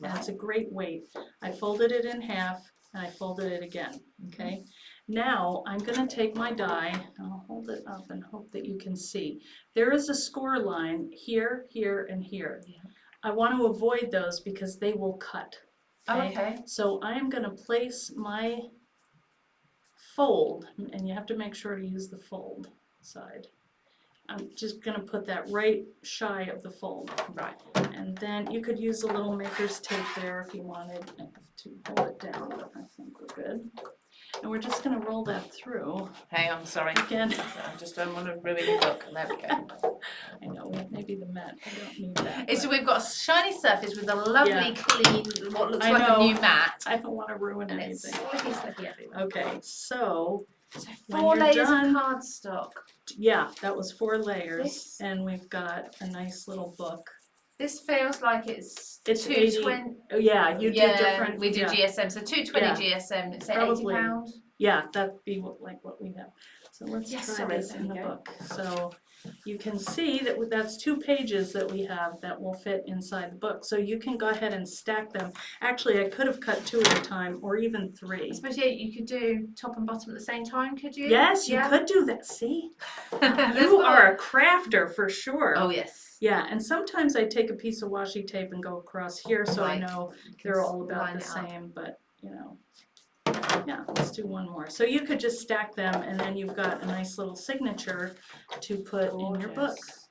and it's a great weight. I folded it in half, and I folded it again. Okay. Now I'm going to take my die, and I'll hold it up and hope that you can see. There is a score line here, here, and here. I want to avoid those because they will cut. Okay. So I'm going to place my fold, and you have to make sure to use the fold side. I'm just gonna put that right shy of the fold. Right. And then you could use a little maker's tape there if you wanted to hold it down, but I think we're good. And we're just gonna roll that through. Hang on, sorry. Again. I just don't want to ruin your book. There we go. I know, maybe the mat, I don't need that. So we've got a shiny surface with a lovely, clean, what looks I like know. a new mat. I don't wanna ruin And it's anything. slippy everywhere. Okay, so when 4 you're layers done- of cardstock. yeah, that was 4 layers, This- and we've got a nice little book. This feels like it's 220. 220. Oh, yeah, you do different. We do yeah. GSM, so 220 Yeah. GSM. It's Probably. £80. Yeah, that'd be what we have. So let's Yes, try sorry, this there in you the go. book. So you can see that that's 2 pages that we have that will fit inside the book. So you can go ahead and stack them. Actually, I could have cut 2 at a time, or even 3. I suppose you could do top and bottom at the same time, could you? Yes, you could do that. See, you are a crafter for sure. Oh yes. Yeah, and sometimes I take a piece of washi tape and go across here so I Right. know they're all about Line the it up. same, but you know. Yeah, let's do one more. So you could just stack them and then you've got a nice little signature to put in your book. Gorgeous.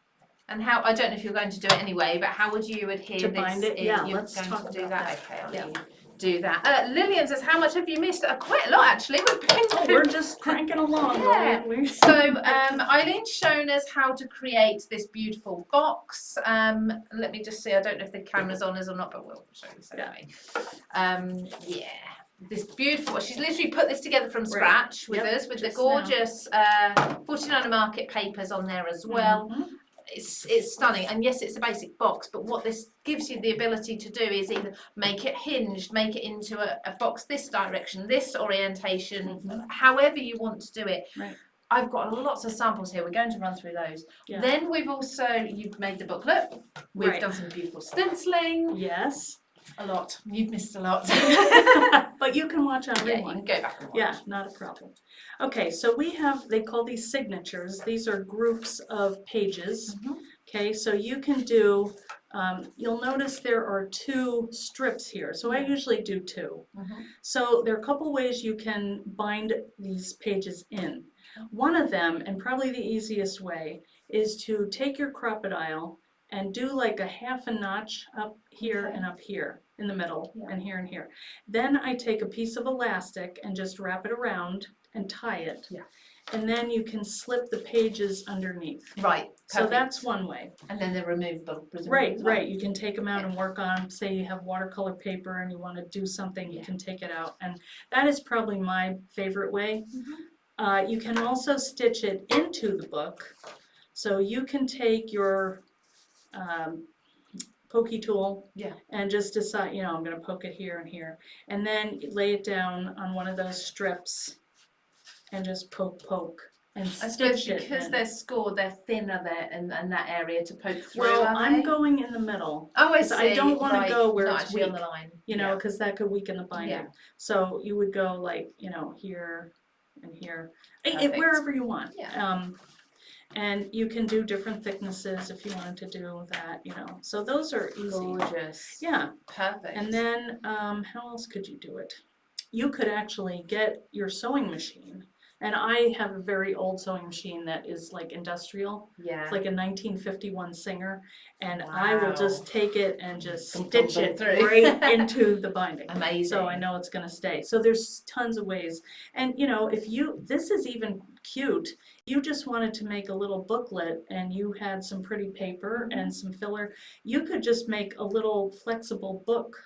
And how, I don't know if you're going to do it anyway, but how would you adhere To this bind it? in? Yeah, You're let's going talk to do about that. that. Okay, I'll Yeah. let you do that. Lillian says, how much have you missed? Quite a lot actually. We've been Oh, we're just cranking along. Yeah. We're So Eileen's shown us how to create this beautiful box. Let me just see, I don't know if the camera's on us or not, but we'll show this anyway. Yeah, this beautiful, she's literally put this together from scratch with us, with the just gorgeous 49er Market papers on there as well. Mhm. It's stunning, and yes, it's a basic box, but what this gives you the ability to do is either make it hinged, make it into a box this direction, this orientation, however you want to do it. Right. I've got lots of samples here. We're going to run through those. Yeah. Then we've also, you've made the booklet. We've Right. done some beautiful stenciling. Yes. A lot. You've missed a lot. But you can watch on Yeah, you rewind. can go back and watch. Yeah, not a problem. Okay, so we have, they call these signatures. These are groups of pages. Mhm. Okay, so you can do, you'll notice there are 2 strips here. So I usually do 2. Mhm. So there are a couple ways you can bind these pages in. One of them, and probably the easiest way, is to take your crocodile and do like a half a notch up here Okay. and up here in the middle, Yeah. and here and here. Then I take a piece of elastic and just wrap it around and tie it. Yeah. And then you can slip the pages underneath. Right. So Perfect. that's one way. And then they're removable, presumably. Right, as well. right. You can take them out and work on, say you have watercolor paper and you want to do something, you can take it out. And that is probably my favorite way. You can also stitch it into the book. So you can take your pokey tool Yeah. and just decide, you know, I'm going to poke it here and here. And then lay it down on one of those strips and just poke. And I suppose stitch it because in. they're scored, they're thinner there in that area to poke through. Well, are I'm they? going in the middle. Oh, I 'cause see. I don't wanna Right. go where Not it's actually on weak, the line. You know, because that could weaken the binding. Yeah. So you would go like, you know, here and here, Perfect. wherever you want. Yeah. And you can do different thicknesses if you wanted to do that, you know. So those are easy. Gorgeous. Yeah. Perfect. And then how else could you do it? You could actually get your sewing machine. And I have a very old sewing machine that is like industrial. yeah. It's like a 1951 Singer, and I will Wow. just take it and just Dum, stitch dum, it dum, through. right into the binding. Amazing. So I know it's going to stay. So there's tons of ways. And you know, if you, this is even cute, you just wanted to make a little booklet and you had some pretty paper and some filler, you could just make a little flexible book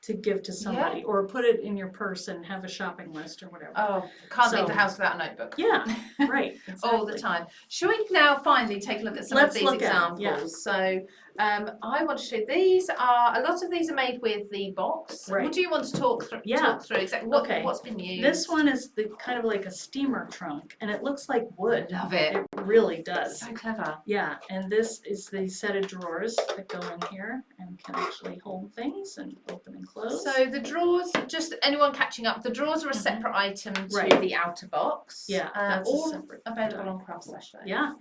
to give to somebody, or put it in your purse and have a shopping list or whatever. Oh, can't leave So- the house without a notebook. Yeah, right. All the exactly. time. Shall we now finally take a look at some Let's of these look at it, examples? yeah. So I want to show, these are, a lot of these are made with the box. Right. What do you want to talk through? Yeah. Talk through exactly Okay. what's been used? This one is the kind of like a steamer trunk, and it looks like wood. Love it. It really does. So clever. Yeah, and this is the set of drawers that go in here and can actually hold things and open and close. So the drawers, just anyone catching up, the drawers are a separate item to Right. the outer box. Yeah, that's a all separate available on CraftStash though. Yeah,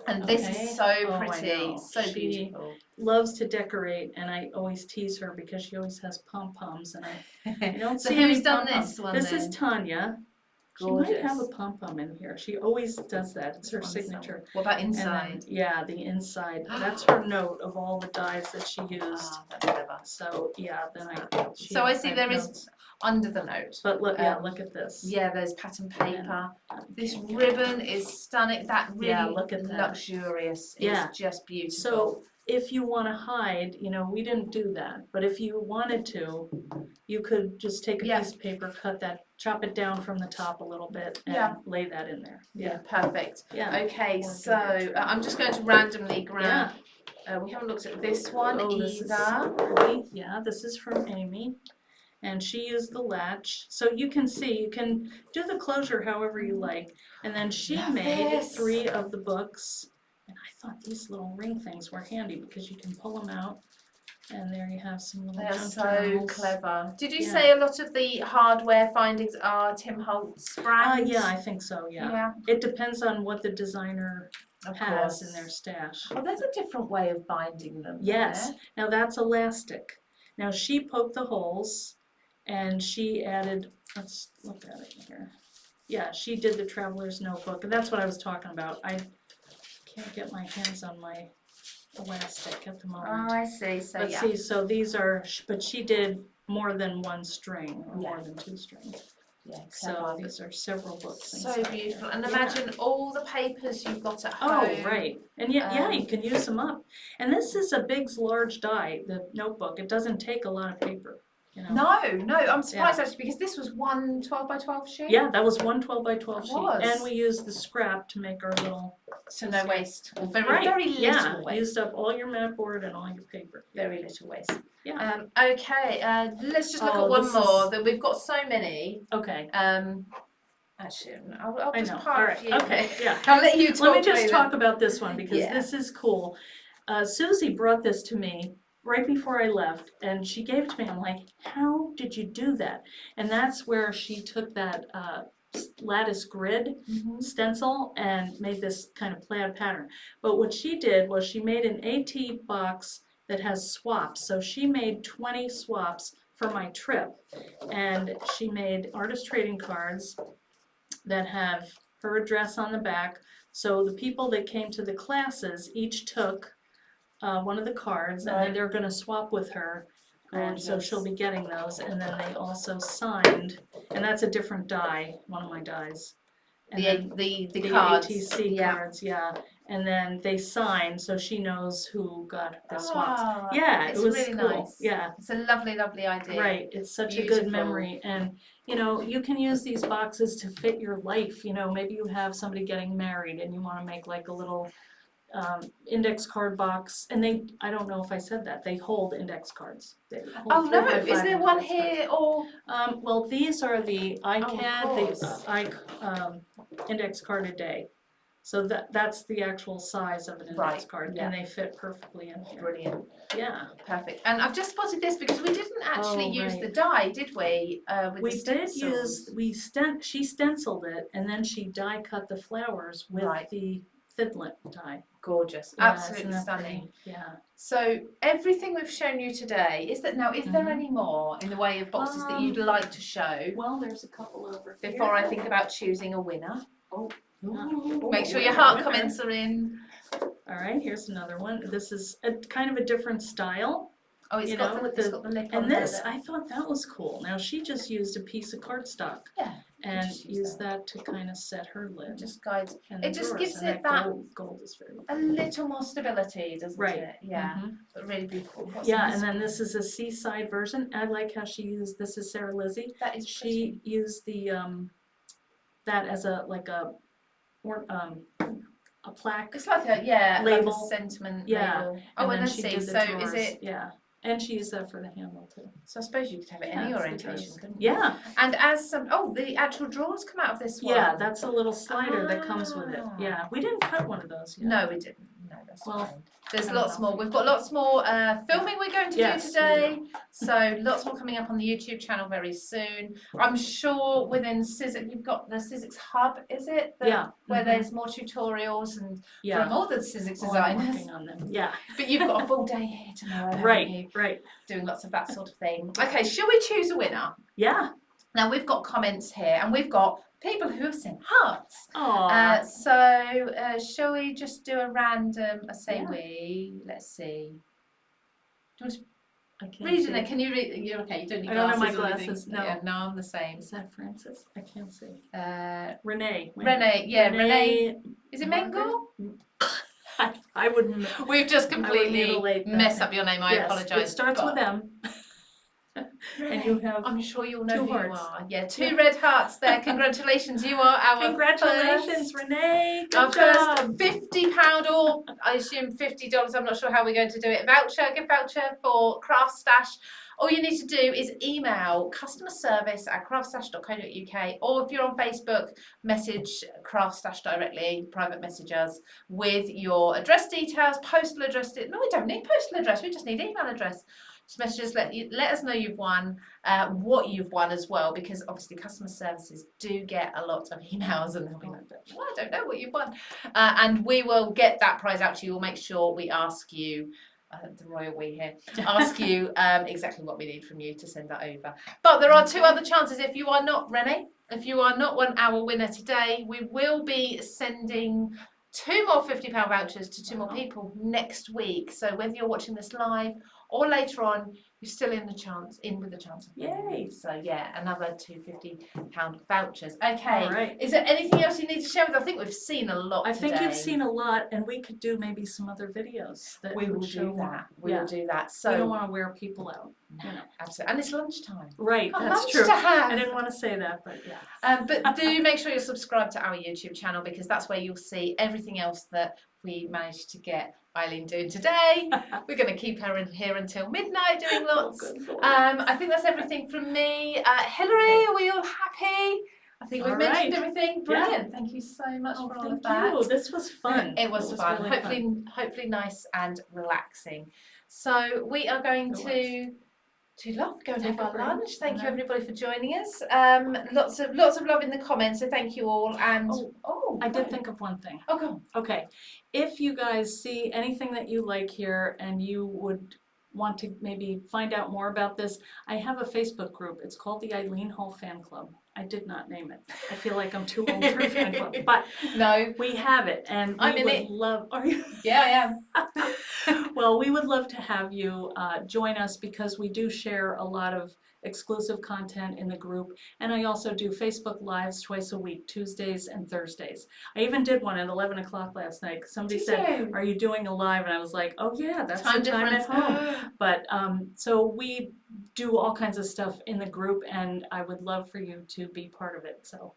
And this Okay. is so Oh, I pretty, know. so She- beautiful. loves to decorate, and I always tease her because she always has pom-poms, and I don't So see who's any done pom-poms. this one This is then? Tanya Gorgeous. She might have a pom-pom in here. She always does that. It's her signature. What about And inside? then, yeah, the inside. That's her note of all the dies that she used. Ah, that's clever. So yeah, then So I see there is under the note. But look, yeah, look at this. Yeah, there's pattern paper. This ribbon is stunning. That really look at that. luxurious. Yeah. It's just beautiful. So if you want to hide, you know, we didn't do that, but if you wanted to, you could just take a piece of paper, chop it down from the top a little bit, and lay that in there. Yeah, perfect. Yeah. Okay, so I'm just going to randomly grab. We haven't looked at this one either. This is from Amy. And she used the latch. So you can see, you can do the closure however you like. And then she made 3 of the books. And I thought these little ring things were handy because you can pull them out. And there you have some little They're junk so journals. clever. Did you say a lot of the hardware findings are Tim Holtz brands? Yeah, I think so, yeah. It depends on what the designer has in their stash. Oh, there's a different way of binding them. Yes. Now that's elastic. Now she poked the holes. And she added, let's look at it here. Yeah, she did the Traveler's Notebook, and that's what I was talking about. I can't get my hands on my elastic at the moment. Oh, I see. So Let's see, so these are, but she did more than 1 string, or more than 2 strings. Yeah, so these are several books. So beautiful. And imagine all the papers you've got at home. Oh, right. And yeah, you can use them up. And this is a Big's large die, the notebook. It doesn't take a lot of paper. You know? No, I'm surprised actually because this was one 12 by 12 sheet. Yeah, that was one 12 by 12 sheet. And we used the scrap to make our little. So no waste. Very little waste. Used up all your mat board and all your paper. Very little waste. Yeah. Okay, let's just look at one more. That we've got so many. Okay. Actually, I'll just All part right. a few. Okay. Yeah. I'll let you talk. Let me just talk about this one because this is cool. Susie brought this to me right before I left, and she gave it to me. I'm like, how did you do that? And that's where she took that lattice grid stencil and made this kind of plaid pattern. But what she did was she made an AT box that has swaps. So she made 20 swaps for my trip, and she made artist trading cards that have her address on the back. So the people that came to the classes each took one of the cards, and then they're going to swap with her, and so she'll be getting those. And then they also signed, and that's a different die, one of my dies. And the cards. ATC cards, and then they signed, so she knows who got the swaps. Yeah, it was really cool. Nice. Yeah, it's a lovely idea. Right, it's such a good memory, and you know, you can use these boxes to fit your life. You know, maybe you have somebody getting married, and you want to make like a little index card box, and I don't know if I said that, they hold index cards. Oh no, is there one here or? Well, these are the iCAD, the index card a day. So that's the actual size of an index card, and they fit perfectly in here. Brilliant. Yeah. Perfect. And I've just spotted this because we didn't actually use the die, did we? We did use, she stenciled it, and then she die cut the flowers with the Thidlet die. Gorgeous. Absolutely stunning. Yeah. So everything we've shown you today, is there any more in the way of boxes that you'd like to show? Well, there's a couple over here. Before I think about choosing a winner. Make sure Oh, your heart comments are in. All right, here's another one. This is a kind of a different style. Oh, it's got the lip on and this, there. I thought that was cool. Now she just used a piece of cardstock. Yeah. And used that to kind of set her lid. Just guides. And it just gives it that gold is very a little more stability, doesn't it? Yeah. But really beautiful. Yeah, and then this is a seaside version. I like how she used, this is Sarah Lizzie. That is she used the that as a plaque. It's like a label. Like a sentiment label. Oh, and let's see. So is it? Yeah. And she used that for the handle too. So I suppose you could have it any orientation, couldn't you? Yeah. And as the actual drawers come out of this one. Yeah, that's a little slider that comes with it. Yeah, we didn't cut one of those yet. No, we didn't. No, that's fine. There's lots more. We've got lots more filming we're going to do today. So lots more coming up on the YouTube channel very soon. I'm sure within Sizzix, you've got the Sizzix Hub, is it? Where there's more tutorials and from all the Sizzix designers. I'm working on them. Yeah. But you've got a full day here tomorrow. Right. Doing lots of that sort of thing. Okay, shall we choose a winner? Yeah. Now we've got comments here and we've got people who have sent hearts. Aww. So shall we just do a random, let's see. Do you want to I can't read see. it? Can you read? You're okay, you don't need I don't have my or anything. glasses, no. Yeah, no, I'm the same. Is that Francis? I can't see. Renee. Renee. Renee. Is it Mengel? I wouldn't. We've just completely messed up your name. I apologise. It starts with M. And you have I'm sure you'll know who hearts. you are. Yeah, 2 red hearts there. Congratulations, you are our Congratulations, Renee. Our first £50 or I assume $50. I'm not sure how we're going to do it. Gift voucher for CraftStash. All you need to do is email customerservice@craftstash.co.uk, or if you're on Facebook, message CraftStash directly, private message us with your address details, postal address. No, we don't need postal address. We just need email address. Just messages, let us know you've won, what you've won as well, because obviously customer services do get a lot of emails and they'll be like, well, I don't know what you've won. And we will get that prize out to you. We'll make sure we ask you, the royal we here, ask you exactly what we need from you to send that over. But there are 2 other chances. If you are not, Renee, if you are not our winner today, we will be sending 2 more £50 vouchers to 2 more people next week. So whether you're watching this live or later on, you're still in with the chance of Yay. So yeah, another 2 £50 vouchers. Okay. All right. Is there anything else you need to share with us? I think we've seen a lot I today. think you've seen a lot, and we could do maybe some other videos. That We will do that. We will do that. So we don't want to wear people out. No, absolutely. And it's lunchtime. Right, Got that's lunch true. to have. I didn't want to say that, but yeah. But do make sure you're subscribed to our YouTube channel, because that's where you'll see everything else that we managed to get Eileen doing today. We're going to keep her in here until midnight doing lots. I think that's everything from me. Hillary, are we all happy? I think we've mentioned everything. Brilliant. Yeah. Thank you so much for all of that. Thank you. This was fun. It was fun. Really hopefully nice and relaxing. So we are going to go and have our lunch. Thank you everybody for joining us. Lots of love in the comments, so thank you all. And I did think of one thing. Oh, go on. Okay, if you guys see anything that you like here and you would want to maybe find out more about this, I have a Facebook group. It's called the Eileen Hull Fan Club. I did not name it. I feel like I'm too old for a fan club, but no, we have it, and we would love. Are you? Yeah, I am. Well, we would love to have you join us, because we do share a lot of exclusive content in the group, and I also do Facebook Lives twice a week, Tuesdays and Thursdays. I even did one at 11 o'clock last night. Somebody said, "Are you doing a live?" And I was like, "Oh yeah, that's the time at home." But so we do all kinds of stuff in the group, and I would love for you to be part of it. So.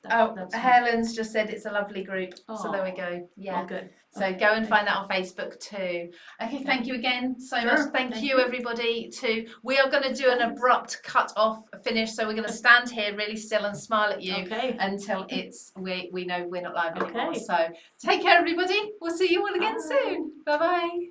That's Helen's just said it's a lovely group. So there we go. Yeah. Good. So go and find that on Facebook too. Okay, thank you again so much. Thank you everybody too. We are going to do an abrupt cut off finish. So we're going to stand here really still and smile at you until we know we're not live anymore. So take care everybody. We'll see you all again soon. Bye bye.